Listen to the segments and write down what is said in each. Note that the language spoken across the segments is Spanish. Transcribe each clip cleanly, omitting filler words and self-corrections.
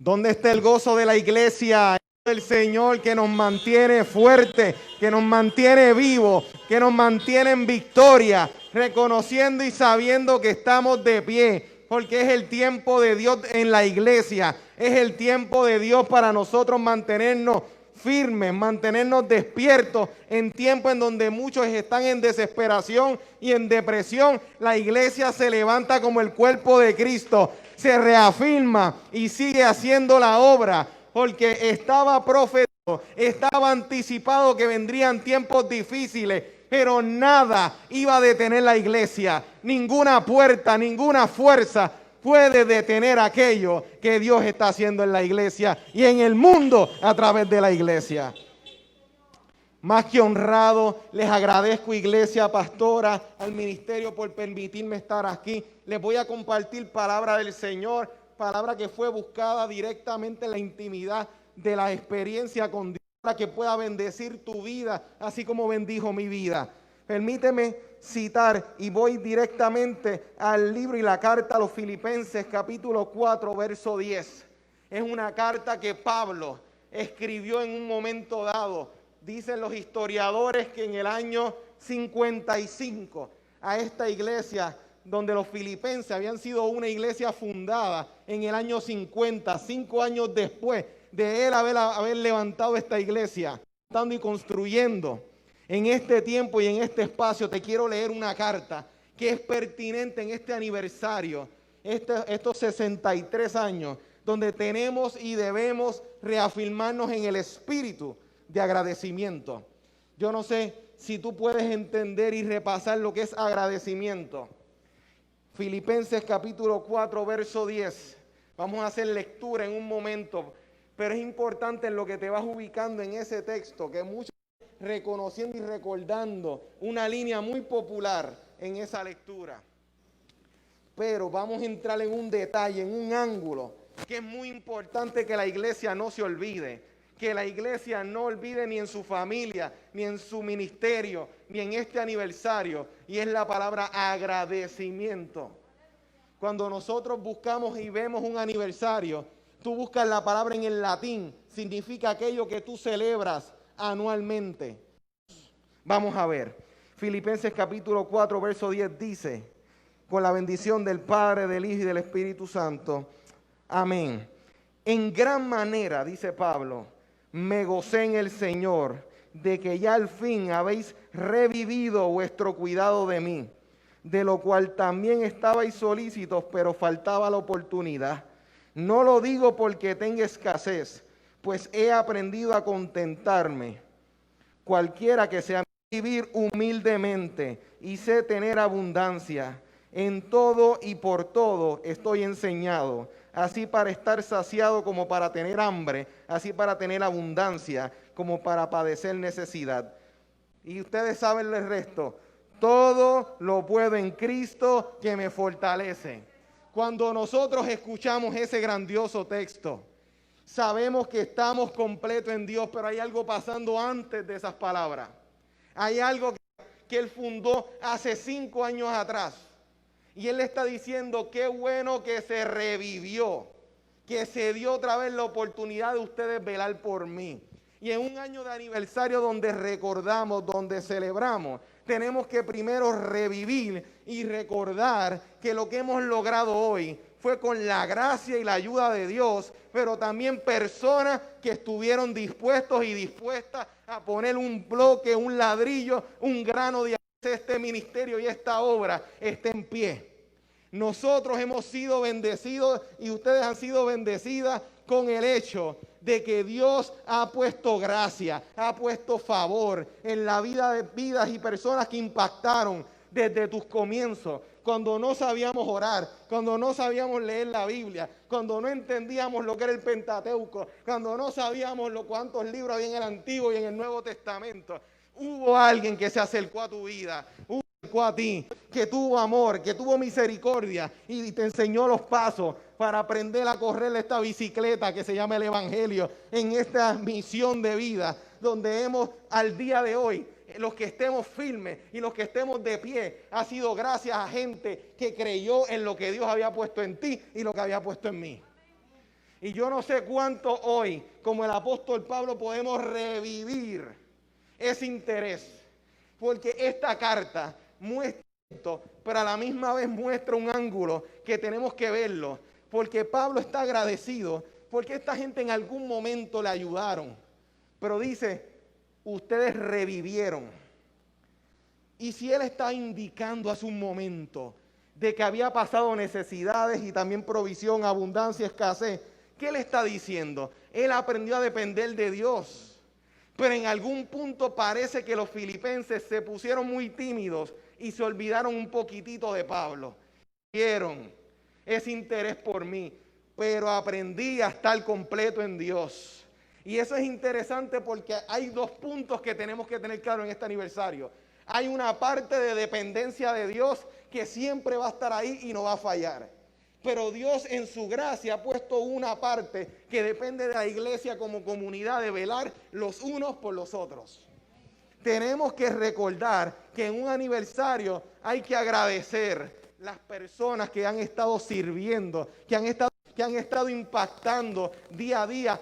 ¿Dónde está el gozo de la iglesia? El Señor que nos mantiene fuerte, que nos mantiene vivos, que nos mantiene en victoria, reconociendo y sabiendo que estamos de pie, porque es el tiempo de Dios en la iglesia, es el tiempo de Dios para nosotros mantenernos firmes, mantenernos despiertos en tiempos en donde muchos están en desesperación y en depresión. La iglesia se levanta como el cuerpo de Cristo, se reafirma y sigue haciendo la obra, porque estaba profetizado, estaba anticipado que vendrían tiempos difíciles, pero nada iba a detener la iglesia, ninguna puerta, ninguna fuerza puede detener aquello que Dios está haciendo en la iglesia y en el mundo a través de la iglesia. Más que honrado, les agradezco, iglesia, pastora, al ministerio por permitirme estar aquí. Les voy a compartir palabra del Señor, palabra que fue buscada directamente en la intimidad de la experiencia con Dios, para que pueda bendecir tu vida, así como bendijo mi vida. Permíteme citar y voy directamente al libro y la carta a los Filipenses, capítulo 4, verso 10. Es una carta que Pablo escribió en un momento dado. Dicen los historiadores que en el año 55 a esta iglesia, donde los filipenses habían sido una iglesia fundada en el año 50, 5 años después de él haber levantado esta iglesia, estando y construyendo. En este tiempo y en este espacio te quiero leer una carta que es pertinente en este aniversario, estos 63 años, donde tenemos y debemos reafirmarnos en el espíritu de agradecimiento. Yo no sé si tú puedes entender y repasar lo que es agradecimiento. Filipenses capítulo 4, verso 10. Vamos a hacer lectura en un momento, pero es importante en lo que te vas ubicando en ese texto, que muchos reconociendo y recordando una línea muy popular en esa lectura. Pero vamos a entrar en un detalle, en un ángulo, que es muy importante que la iglesia no se olvide. Que la iglesia no olvide ni en su familia, ni en su ministerio, ni en este aniversario. Y es la palabra agradecimiento. Cuando nosotros buscamos y vemos un aniversario, tú buscas la palabra en el latín, significa aquello que tú celebras anualmente. Vamos a ver. Filipenses capítulo 4, verso 10 dice, con la bendición del Padre, del Hijo y del Espíritu Santo. Amén. En gran manera, dice Pablo, me gocé en el Señor de que ya al fin habéis revivido vuestro cuidado de mí, de lo cual también estabais solícitos, pero faltaba la oportunidad. No lo digo porque tenga escasez, pues he aprendido a contentarme. Cualquiera que sea vivir humildemente y sé tener abundancia. En todo y por todo estoy enseñado, así para estar saciado como para tener hambre, así para tener abundancia como para padecer necesidad. Y ustedes saben el resto. Todo lo puedo en Cristo que me fortalece. Cuando nosotros escuchamos ese grandioso texto, sabemos que estamos completos en Dios, pero hay algo pasando antes de esas palabras. Hay algo que Él fundó hace 5 años atrás. Y Él le está diciendo, qué bueno que se revivió, que se dio otra vez la oportunidad de ustedes velar por mí. Y en un año de aniversario donde recordamos, donde celebramos, tenemos que primero revivir y recordar que lo que hemos logrado hoy fue con la gracia y la ayuda de Dios, pero también personas que estuvieron dispuestos y dispuestas a poner un bloque, un ladrillo, un grano de este ministerio y esta obra esté en pie. Nosotros hemos sido bendecidos y ustedes han sido bendecidas con el hecho de que Dios ha puesto gracia, ha puesto favor en la vida de vidas y personas que impactaron desde tus comienzos, cuando no sabíamos orar, cuando no sabíamos leer la Biblia, cuando no entendíamos lo que era el Pentateuco, cuando no sabíamos cuántos libros había en el Antiguo y en el Nuevo Testamento. Hubo alguien que se acercó a tu vida, a ti, que tuvo amor, que tuvo misericordia y te enseñó los pasos para aprender a correr esta bicicleta que se llama el Evangelio en esta misión de vida, donde hemos al día de hoy, los que estemos firmes y los que estemos de pie, ha sido gracias a gente que creyó en lo que Dios había puesto en ti y lo que había puesto en mí. Y yo no sé cuánto hoy, como el apóstol Pablo, podemos revivir ese interés. Porque esta carta muestra esto, pero a la misma vez muestra un ángulo que tenemos que verlo. Porque Pablo está agradecido, porque esta gente en algún momento le ayudaron. Pero dice, ustedes revivieron. Y si él está indicando hace un momento de que había pasado necesidades y también provisión, abundancia, escasez, ¿qué le está diciendo? Él aprendió a depender de Dios. Pero en algún punto parece que los filipenses se pusieron muy tímidos y se olvidaron un poquitito de Pablo. Vieron ese interés por mí, pero aprendí a estar completo en Dios. Y eso es interesante porque hay dos puntos que tenemos que tener claro en este aniversario. Hay una parte de dependencia de Dios que siempre va a estar ahí y no va a fallar. Pero Dios en su gracia ha puesto una parte que depende de la iglesia como comunidad de velar los unos por los otros. Tenemos que recordar que en un aniversario hay que agradecer las personas que han estado sirviendo, que han estado impactando día a día.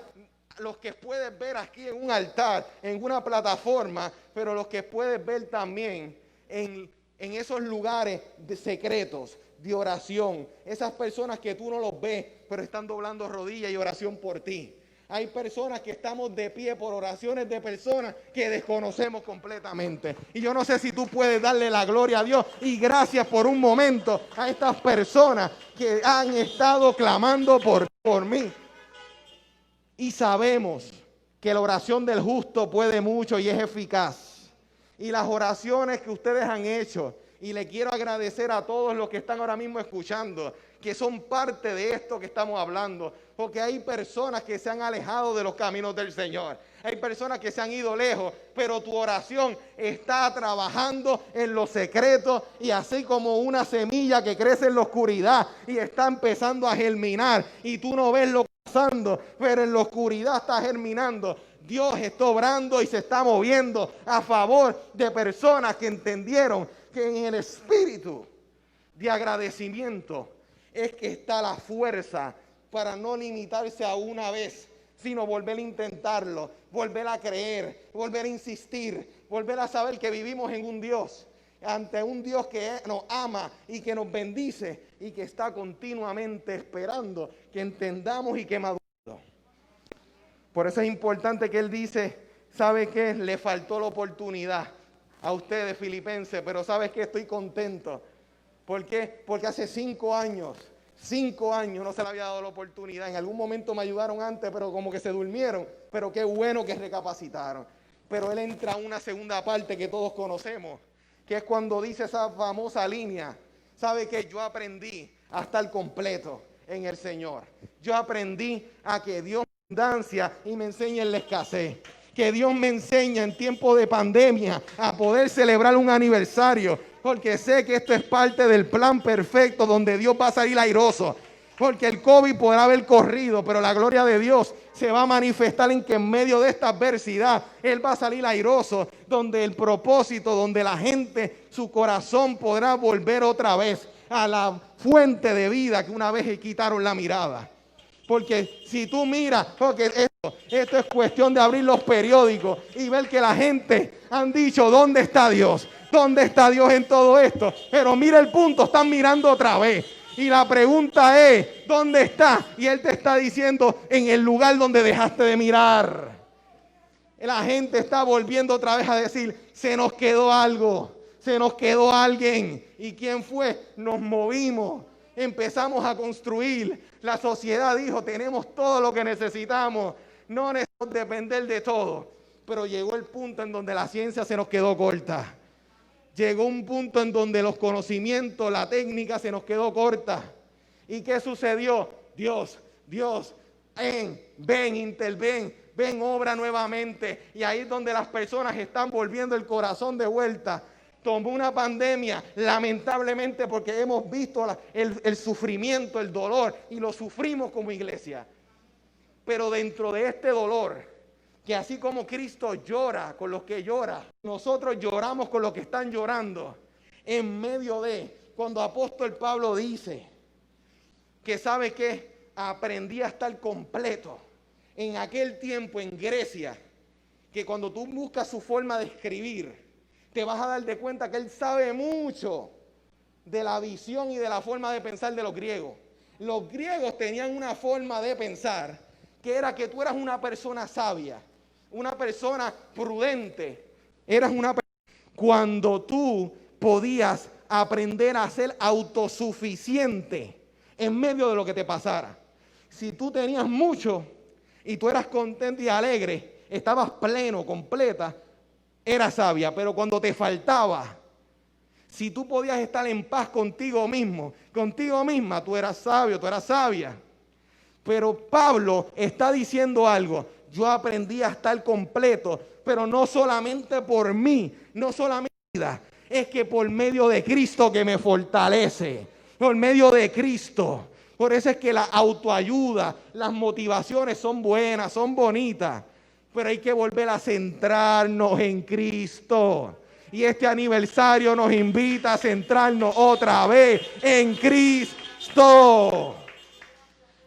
Los que puedes ver aquí en un altar, en una plataforma, pero los que puedes ver también en esos lugares de secretos, de oración. Esas personas que tú no los ves, pero están doblando rodillas y oración por ti. Hay personas que estamos de pie por oraciones de personas que desconocemos completamente. Y yo no sé si tú puedes darle la gloria a Dios y gracias por un momento a estas personas que han estado clamando por mí. Y sabemos que la oración del justo puede mucho y es eficaz. Y las oraciones que ustedes han hecho, y le quiero agradecer a todos los que están ahora mismo escuchando, que son parte de esto que estamos hablando, porque hay personas que se han alejado de los caminos del Señor. Hay personas que se han ido lejos, pero tu oración está trabajando en lo secreto y así como una semilla que crece en la oscuridad y está empezando a germinar y tú no ves lo pasando, pero en la oscuridad está germinando. Dios está obrando y se está moviendo a favor de personas que entendieron que en el espíritu de agradecimiento es que está la fuerza para no limitarse a una vez, sino volver a intentarlo, volver a creer, volver a insistir, volver a saber que vivimos en un Dios, ante un Dios que nos ama y que nos bendice y que está continuamente esperando que entendamos y que maduremos. Por eso es importante que él dice, ¿sabe qué? Le faltó la oportunidad a ustedes filipenses, pero ¿sabes qué? Estoy contento. ¿Por qué? Porque hace 5 años no se le había dado la oportunidad. En algún momento me ayudaron antes, pero como que se durmieron. Pero qué bueno que recapacitaron. Pero él entra a una segunda parte que todos conocemos, que es cuando dice esa famosa línea. ¿Sabe qué? Yo aprendí a estar completo en el Señor. Yo aprendí a que Dios me da abundancia y me enseña en la escasez. Que Dios me enseña en tiempo de pandemia a poder celebrar un aniversario, porque sé que esto es parte del plan perfecto donde Dios va a salir airoso, porque el COVID podrá haber corrido, pero la gloria de Dios se va a manifestar en que en medio de esta adversidad Él va a salir airoso, donde el propósito, donde la gente, su corazón podrá volver otra vez a la fuente de vida que una vez le quitaron la mirada. Porque si tú miras, porque esto es cuestión de abrir los periódicos y ver que la gente han dicho, ¿dónde está Dios? ¿Dónde está Dios en todo esto? Pero mira el punto, están mirando otra vez. Y la pregunta es, ¿dónde está? Y Él te está diciendo, en el lugar donde dejaste de mirar. La gente está volviendo otra vez a decir, se nos quedó algo, se nos quedó alguien. ¿Y quién fue? Nos movimos. Empezamos a construir. La sociedad dijo, tenemos todo lo que necesitamos. No necesitamos depender de todo. Pero llegó el punto en donde la ciencia se nos quedó corta. Llegó un punto en donde los conocimientos, la técnica se nos quedó corta. ¿Y qué sucedió? Dios, ven, interven, ven, obra nuevamente. Y ahí es donde las personas están volviendo el corazón de vuelta. Tomó una pandemia, lamentablemente, porque hemos visto el sufrimiento, el dolor, y lo sufrimos como iglesia. Pero dentro de este dolor, que así como Cristo llora con los que lloran, nosotros lloramos con los que están llorando. En medio de, cuando apóstol Pablo dice que sabe que aprendí a estar completo. En aquel tiempo en Grecia, que cuando tú buscas su forma de escribir, te vas a dar de cuenta que él sabe mucho de la visión y de la forma de pensar de los griegos. Los griegos tenían una forma de pensar que era que tú eras una persona sabia, una persona prudente, eras una persona cuando tú podías aprender a ser autosuficiente en medio de lo que te pasara. Si tú tenías mucho y tú eras contento y alegre, estabas pleno, completa, eras sabia. Pero cuando te faltaba, si tú podías estar en paz contigo mismo, contigo misma, tú eras sabio, tú eras sabia. Pero Pablo está diciendo algo. Yo aprendí a estar completo, pero no solamente por mí, no solamente es que por medio de Cristo que me fortalece, por medio de Cristo. Por eso es que la autoayuda, las motivaciones son buenas, son bonitas, pero hay que volver a centrarnos en Cristo. Y este aniversario nos invita a centrarnos otra vez en Cristo.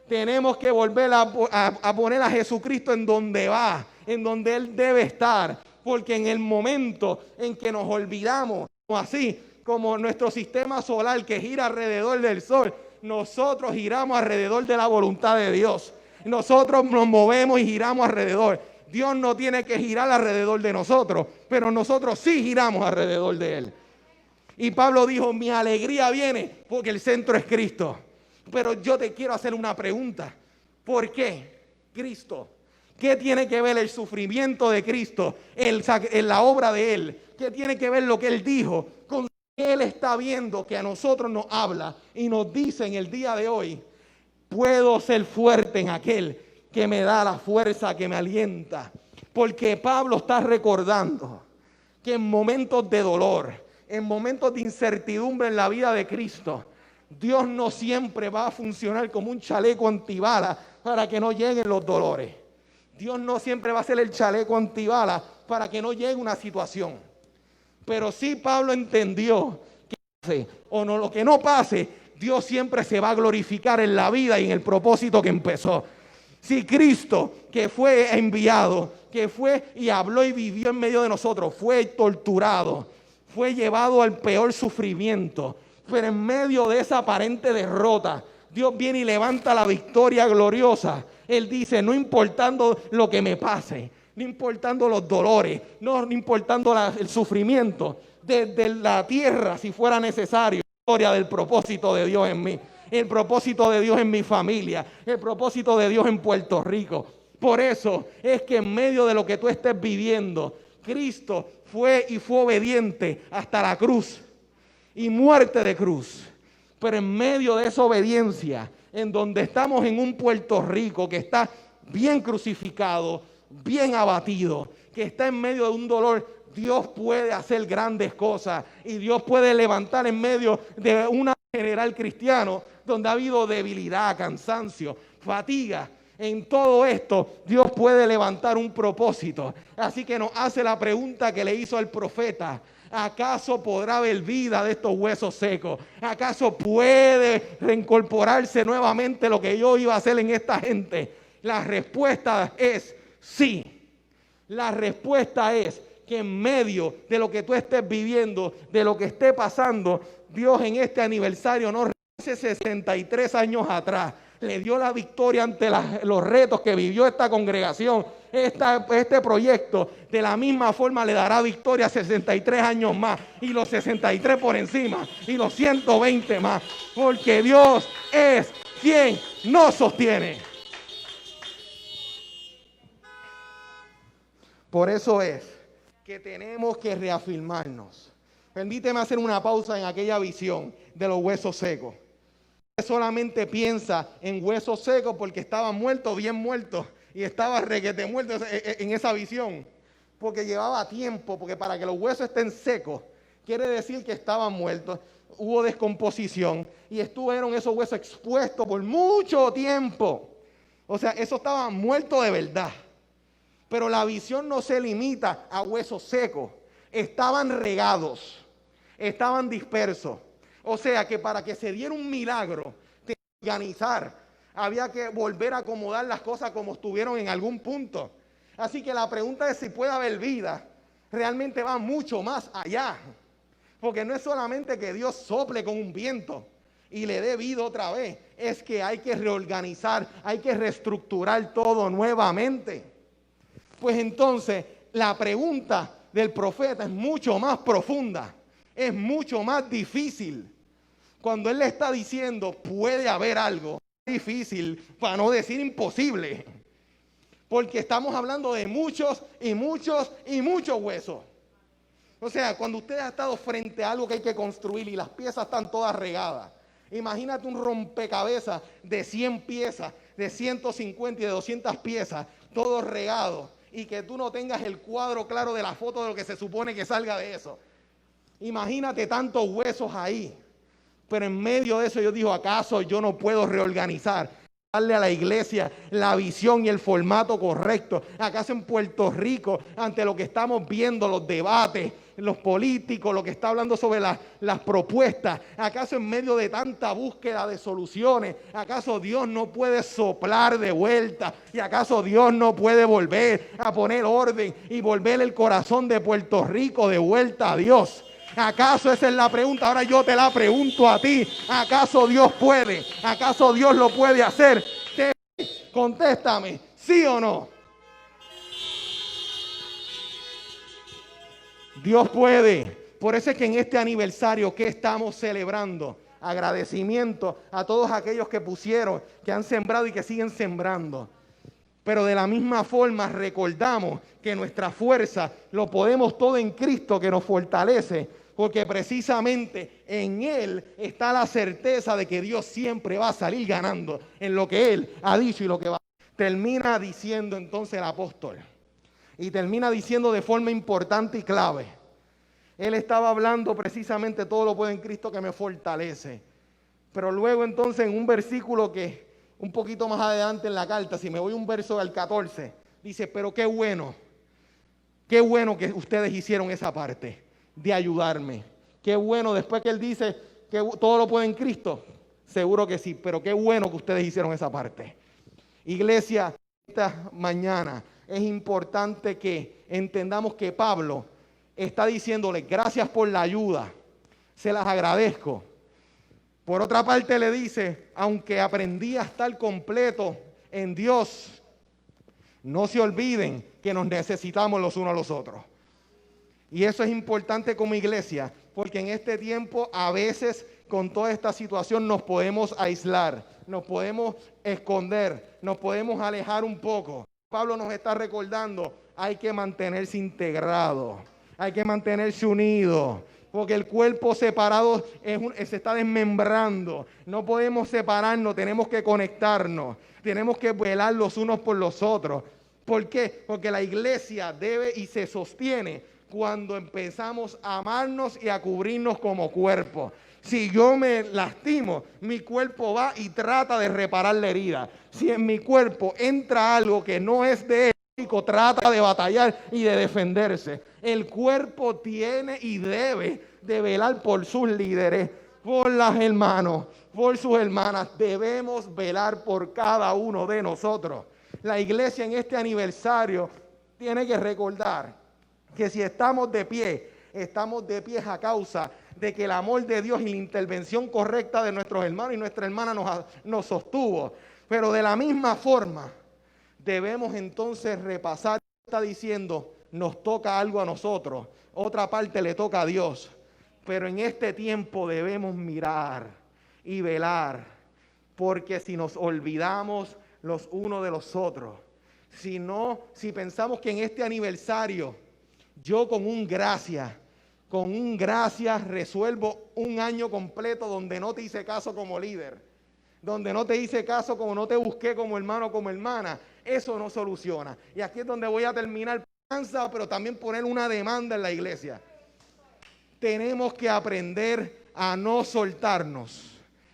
Tenemos que volver a poner a Jesucristo en donde va, en donde Él debe estar. Porque en el momento en que nos olvidamos, así como nuestro sistema solar que gira alrededor del sol, nosotros giramos alrededor de la voluntad de Dios. Nosotros nos movemos y giramos alrededor. Dios no tiene que girar alrededor de nosotros, pero nosotros sí giramos alrededor de Él. Y Pablo dijo, mi alegría viene porque el centro es Cristo. Pero yo te quiero hacer una pregunta. ¿Por qué Cristo? ¿Qué tiene que ver el sufrimiento de Cristo en la obra de Él? ¿Qué tiene que ver lo que Él dijo con que Él está viendo que a nosotros nos habla y nos dice en el día de hoy, puedo ser fuerte en aquel que me da la fuerza, que me alienta? Porque Pablo está recordando que en momentos de dolor, en momentos de incertidumbre en la vida de Cristo, Dios no siempre va a funcionar como un chaleco antibala para que no lleguen los dolores. Dios no siempre va a ser el chaleco antibala para que no llegue una situación. Pero sí Pablo entendió que pase o no, lo que no pase, Dios siempre se va a glorificar en la vida y en el propósito que empezó. Si Cristo, que fue enviado, que fue y habló y vivió en medio de nosotros, fue torturado, fue llevado al peor sufrimiento, pero en medio de esa aparente derrota, Dios viene y levanta la victoria gloriosa. Él dice, no importando lo que me pase, no importando los dolores, no importando el sufrimiento, desde la tierra, si fuera necesario, la gloria del propósito de Dios en mí, el propósito de Dios en mi familia, el propósito de Dios en Puerto Rico. Por eso es que en medio de lo que tú estés viviendo, Cristo fue obediente hasta la cruz y muerte de cruz. Pero en medio de esa obediencia, en donde estamos en un Puerto Rico que está bien crucificado, bien abatido, que está en medio de un dolor, Dios puede hacer grandes cosas y Dios puede levantar en medio de una general cristiano donde ha habido debilidad, cansancio, fatiga. En todo esto, Dios puede levantar un propósito. Así que nos hace la pregunta que le hizo al profeta. ¿Acaso podrá haber vida de estos huesos secos? ¿Acaso puede reincorporarse nuevamente lo que yo iba a hacer en esta gente? La respuesta es sí. La respuesta es que en medio de lo que tú estés viviendo, de lo que esté pasando, Dios en este aniversario, no hace 63 años atrás, le dio la victoria ante los retos que vivió esta congregación, este proyecto. De la misma forma le dará victoria 63 años más, y los 63 por encima, y los 120 más, porque Dios es quien nos sostiene. Por eso es que tenemos que reafirmarnos. Permíteme hacer una pausa en aquella visión de los huesos secos. Solamente piensa en huesos secos porque estaba muerto, bien muerto, y estaba requete muerto en esa visión, porque llevaba tiempo, porque para que los huesos estén secos, quiere decir que estaban muertos, hubo descomposición, y estuvieron esos huesos expuestos por mucho tiempo. O sea, eso estaba muerto de verdad. Pero la visión no se limita a huesos secos, estaban regados, estaban dispersos. O sea que para que se diera un milagro, tenía que organizar Había que volver a acomodar las cosas como estuvieron en algún punto. Así que la pregunta de si puede haber vida realmente va mucho más allá. Porque no es solamente que Dios sople con un viento y le dé vida otra vez. Es que hay que reorganizar, hay que reestructurar todo nuevamente. Pues entonces la pregunta del profeta es mucho más profunda, es mucho más difícil. Cuando él le está diciendo puede haber algo difícil, para no decir imposible, porque estamos hablando de muchos y muchos y muchos huesos. O sea, cuando usted ha estado frente a algo que hay que construir y las piezas están todas regadas, imagínate un rompecabezas de 100 piezas, de 150 y de 200 piezas, todo regado, y que tú no tengas el cuadro claro de la foto de lo que se supone que salga de eso. Imagínate tantos huesos ahí. Pero en medio de eso yo digo, ¿acaso yo no puedo reorganizar? Darle a la iglesia la visión y el formato correcto. ¿Acaso en Puerto Rico, ante lo que estamos viendo, los debates, los políticos, lo que está hablando sobre las propuestas, acaso en medio de tanta búsqueda de soluciones, acaso Dios no puede soplar de vuelta? ¿Y acaso Dios no puede volver a poner orden y volver el corazón de Puerto Rico de vuelta a Dios? ¿Acaso esa es la pregunta? Ahora yo te la pregunto a ti. ¿Acaso Dios puede? ¿Acaso Dios lo puede hacer? Contéstame, ¿sí o no? Dios puede. Por eso es que en este aniversario, ¿qué estamos celebrando? Agradecimiento a todos aquellos que pusieron, que han sembrado y que siguen sembrando. Pero de la misma forma recordamos que nuestra fuerza lo podemos todo en Cristo que nos fortalece, porque precisamente en Él está la certeza de que Dios siempre va a salir ganando en lo que Él ha dicho y lo que va a hacer. Termina diciendo entonces el apóstol, y termina diciendo de forma importante y clave. Él estaba hablando precisamente todo lo puedo en Cristo que me fortalece. Pero luego entonces en un versículo que un poquito más adelante en la carta, si me voy un verso del 14, dice, pero qué bueno que ustedes hicieron esa parte de ayudarme. Qué bueno, después que él dice que todo lo puede en Cristo, seguro que sí, pero qué bueno que ustedes hicieron esa parte. Iglesia, esta mañana es importante que entendamos que Pablo está diciéndole gracias por la ayuda, se las agradezco. Por otra parte le dice, aunque aprendí a estar completo en Dios, no se olviden que nos necesitamos los unos a los otros. Y eso es importante como iglesia, porque en este tiempo a veces con toda esta situación nos podemos aislar, nos podemos esconder, nos podemos alejar un poco. Pablo nos está recordando, hay que mantenerse integrado, hay que mantenerse unido. Porque el cuerpo separado se está desmembrando. No podemos separarnos, tenemos que conectarnos. Tenemos que velar los unos por los otros. ¿Por qué? Porque la iglesia debe y se sostiene cuando empezamos a amarnos y a cubrirnos como cuerpo. Si yo me lastimo, mi cuerpo va y trata de reparar la herida. Si en mi cuerpo entra algo que no es de él, trata de batallar y de defenderse. El cuerpo tiene y debe de velar por sus líderes, por los hermanos, por sus hermanas. Debemos velar por cada uno de nosotros. La iglesia en este aniversario tiene que recordar que si estamos de pie a causa de que el amor de Dios y la intervención correcta de nuestros hermanos y nuestra hermana nos sostuvo. Pero de la misma forma, debemos entonces repasar, está diciendo, nos toca algo a nosotros, otra parte le toca a Dios, pero en este tiempo debemos mirar y velar, porque si nos olvidamos los unos de los otros, si pensamos que en este aniversario, yo con un gracias resuelvo un año completo donde no te hice caso como líder, donde no te hice caso, como no te busqué como hermano o como hermana, eso no soluciona. Y aquí es donde voy a terminar, pero también poner una demanda en la iglesia. Tenemos que aprender a no soltarnos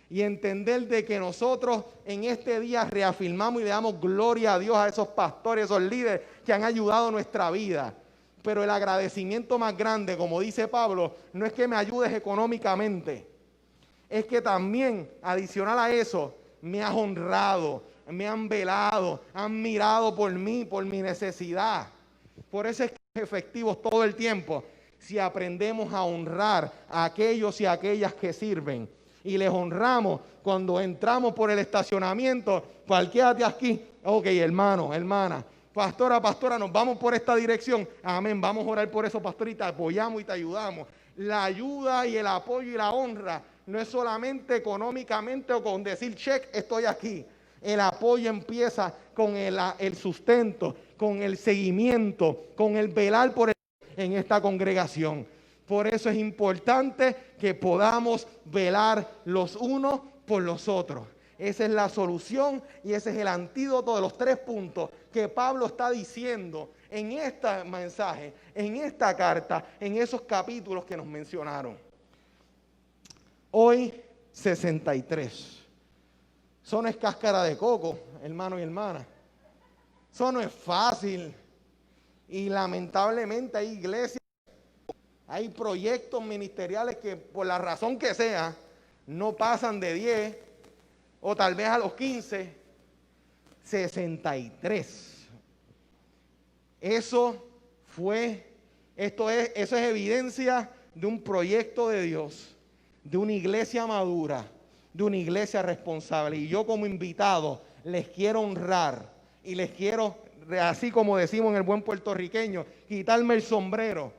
y entender de que nosotros en este día reafirmamos y le damos gloria a Dios a esos pastores, esos líderes que han ayudado nuestra vida. Pero el agradecimiento más grande, como dice Pablo, no es que me ayudes económicamente, es que también, adicional a eso, me has honrado, me han velado, han mirado por mí, por mi necesidad. Por eso es que somos efectivos todo el tiempo, si aprendemos a honrar a aquellos y a aquellas que sirven. Y les honramos cuando entramos por el estacionamiento. Parquéate aquí. Ok, hermano, hermana. Pastora, nos vamos por esta dirección. Amén, vamos a orar por eso, pastor, y te apoyamos y te ayudamos. La ayuda y el apoyo y la honra no es solamente económicamente o con decir check, estoy aquí. El apoyo empieza con el sustento, con el seguimiento, con el velar por en esta congregación. Por eso es importante que podamos velar los unos por los otros. Esa es la solución y ese es el antídoto de los 3 puntos que Pablo está diciendo en este mensaje, en esta carta, en esos capítulos que nos mencionaron. Hoy 63. Eso no es cáscara de coco, hermano y hermana. Eso no es fácil. Y lamentablemente hay iglesias, hay proyectos ministeriales que por la razón que sea, no pasan de 10 o tal vez a los 15, 63. Eso es evidencia de un proyecto de Dios, de una iglesia madura, de una iglesia responsable. Y yo como invitado les quiero honrar y les quiero, así como decimos en el buen puertorriqueño, quitarme el sombrero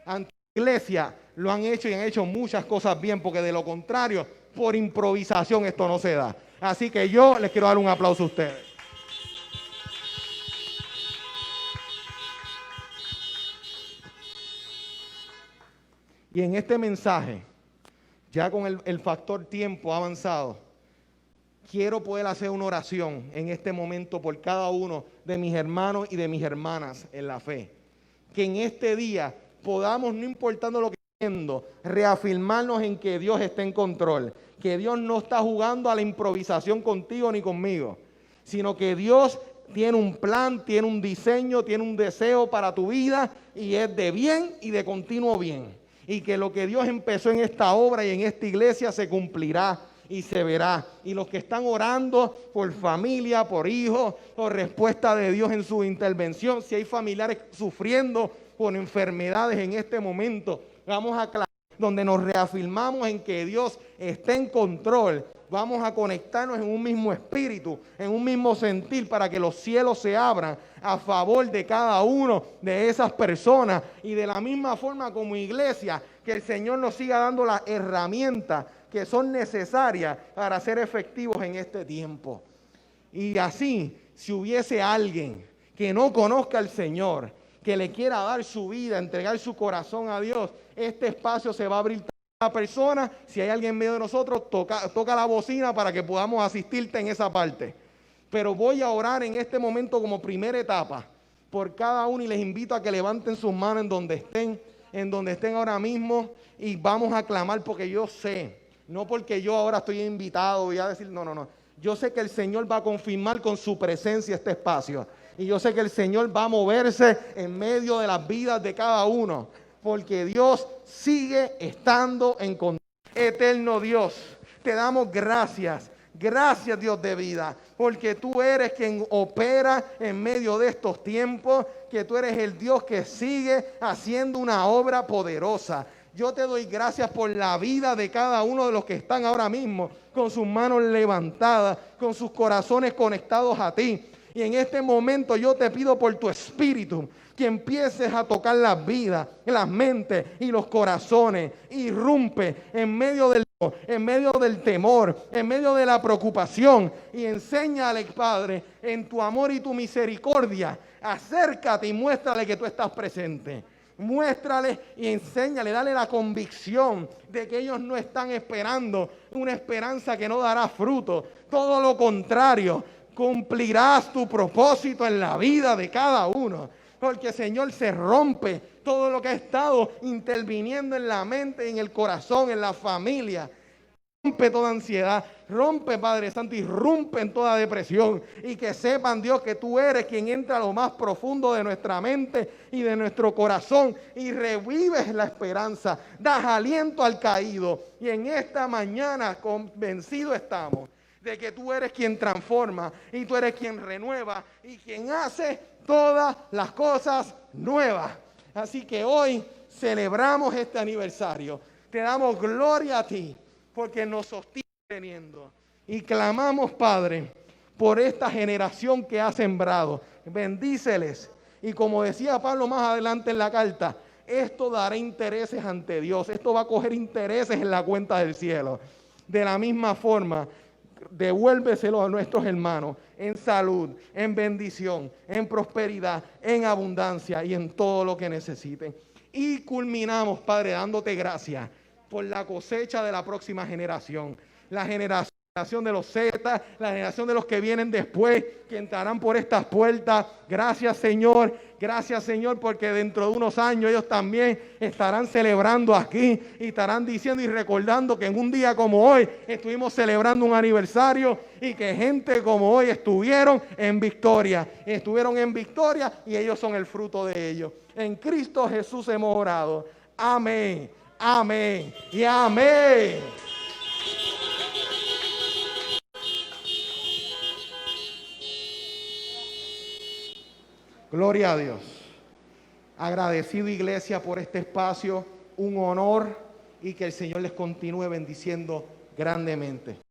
ante la iglesia. Lo han hecho y han hecho muchas cosas bien, porque de lo contrario, por improvisación esto no se da. Así que yo les quiero dar un aplauso a ustedes. Y en este mensaje, ya con el factor tiempo avanzado, quiero poder hacer una oración en este momento por cada uno de mis hermanos y de mis hermanas en la fe. Que en este día podamos, no importando lo que estemos haciendo, reafirmarnos en que Dios está en control. Que Dios no está jugando a la improvisación contigo ni conmigo, sino que Dios tiene un plan, tiene un diseño, tiene un deseo para tu vida y es de bien y de continuo bien. Y que lo que Dios empezó en esta obra y en esta iglesia se cumplirá y se verá. Y los que están orando por familia, por hijos, por respuesta de Dios en su intervención, si hay familiares sufriendo por enfermedades en este momento, vamos a donde nos reafirmamos en que Dios está en control. Vamos a conectarnos en un mismo espíritu, en un mismo sentir, para que los cielos se abran a favor de cada uno de esas personas. Y de la misma forma como iglesia, que el Señor nos siga dando las herramientas que son necesarias para ser efectivos en este tiempo. Y así, si hubiese alguien que no conozca al Señor, que le quiera dar su vida, entregar su corazón a Dios, este espacio se va a abrir a la persona. Si hay alguien en medio de nosotros, toca la bocina para que podamos asistirte en esa parte. Pero voy a orar en este momento como primera etapa por cada uno y les invito a que levanten sus manos en donde estén ahora mismo, y vamos a clamar, porque yo sé, no porque yo ahora estoy invitado, voy a decir, no. Yo sé que el Señor va a confirmar con su presencia este espacio. Y yo sé que el Señor va a moverse en medio de las vidas de cada uno, porque Dios sigue estando en control. Eterno Dios, te damos gracias. Gracias, Dios de vida, porque tú eres quien opera en medio de estos tiempos, que tú eres el Dios que sigue haciendo una obra poderosa. Yo te doy gracias por la vida de cada uno de los que están ahora mismo con sus manos levantadas, con sus corazones conectados a ti. Y en este momento yo te pido por tu espíritu que empieces a tocar las vidas, las mentes y los corazones. Irrumpe en medio del temor, en medio de la preocupación, y enséñale, Padre, en tu amor y tu misericordia. Acércate y muéstrale que tú estás presente. Muéstrale y enséñale, dale la convicción de que ellos no están esperando una esperanza que no dará fruto. Todo lo contrario, cumplirás tu propósito en la vida de cada uno. Porque, Señor, se rompe todo lo que ha estado interviniendo en la mente, en el corazón, en la familia. Rompe toda ansiedad, rompe, Padre Santo, y rompe en toda depresión. Y que sepan, Dios, que tú eres quien entra a lo más profundo de nuestra mente y de nuestro corazón y revives la esperanza, das aliento al caído. Y en esta mañana convencidos estamos de que tú eres quien transforma y tú eres quien renueva y quien hace todas las cosas nuevas. Así que hoy celebramos este aniversario. Te damos gloria a ti porque nos sostienes teniendo. Y clamamos, Padre, por esta generación que ha sembrado. Bendíceles. Y como decía Pablo más adelante en la carta, esto dará intereses ante Dios. Esto va a coger intereses en la cuenta del cielo. De la misma forma, devuélveselo a nuestros hermanos en salud, en bendición, en prosperidad, en abundancia y en todo lo que necesiten. Y culminamos, Padre, dándote gracias por la cosecha de la próxima generación. La generación de los Zetas, la generación de los que vienen después, que entrarán por estas puertas. Gracias, Señor, porque dentro de unos años ellos también estarán celebrando aquí y estarán diciendo y recordando que en un día como hoy estuvimos celebrando un aniversario y que gente como hoy estuvieron en victoria y ellos son el fruto de ellos. En Cristo Jesús hemos orado. Amén, amén y amén. Gloria a Dios. Agradecido, iglesia, por este espacio. Un honor y que el Señor les continúe bendiciendo grandemente.